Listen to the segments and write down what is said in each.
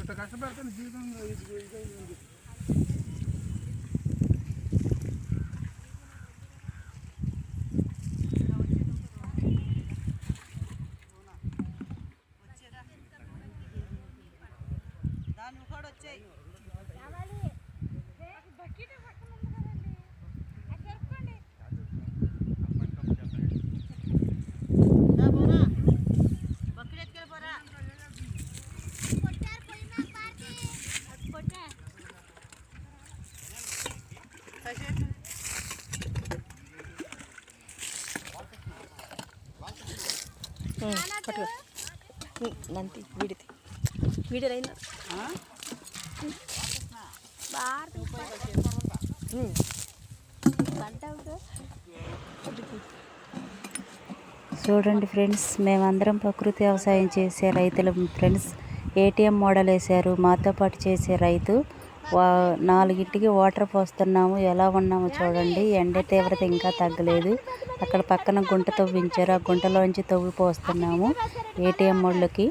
కష్టపడతాను జీవితంలో దాని కూడా వచ్చాయి నంతి వీడితే వీడియో అయినా చూడండి ఫ్రెండ్స్, మేమందరం ప్రకృతి వ్యవసాయం చేసే రైతులు ఫ్రెండ్స్. ఏటీఎం మోడల్ వేశారు మాతో పాటు చేసే రైతు. 4ంటికి వాటర్ పోస్తున్నాము. ఎలా ఉన్నామో చూడండి. ఎండ తీవ్రత ఇంకా తగ్గలేదు. అక్కడ పక్కన గుంట తవ్వించారు. ఆ గుంటలోంచి తవ్వి పోస్తున్నాము. ఏటీఎం మోడల్కి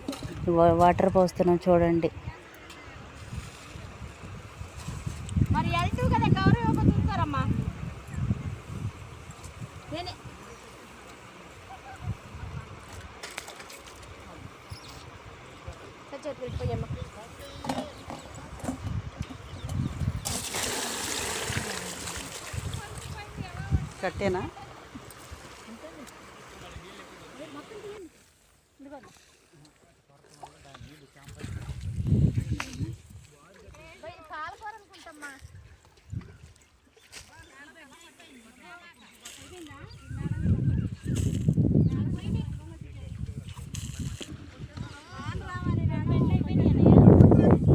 వాటర్ పోస్తున్నాం చూడండి. కట్టేనా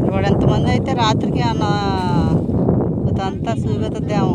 ఇప్పుడు ఎంతమంది అయితే రాత్రికి అన్న అంతా చూపెద్దాము.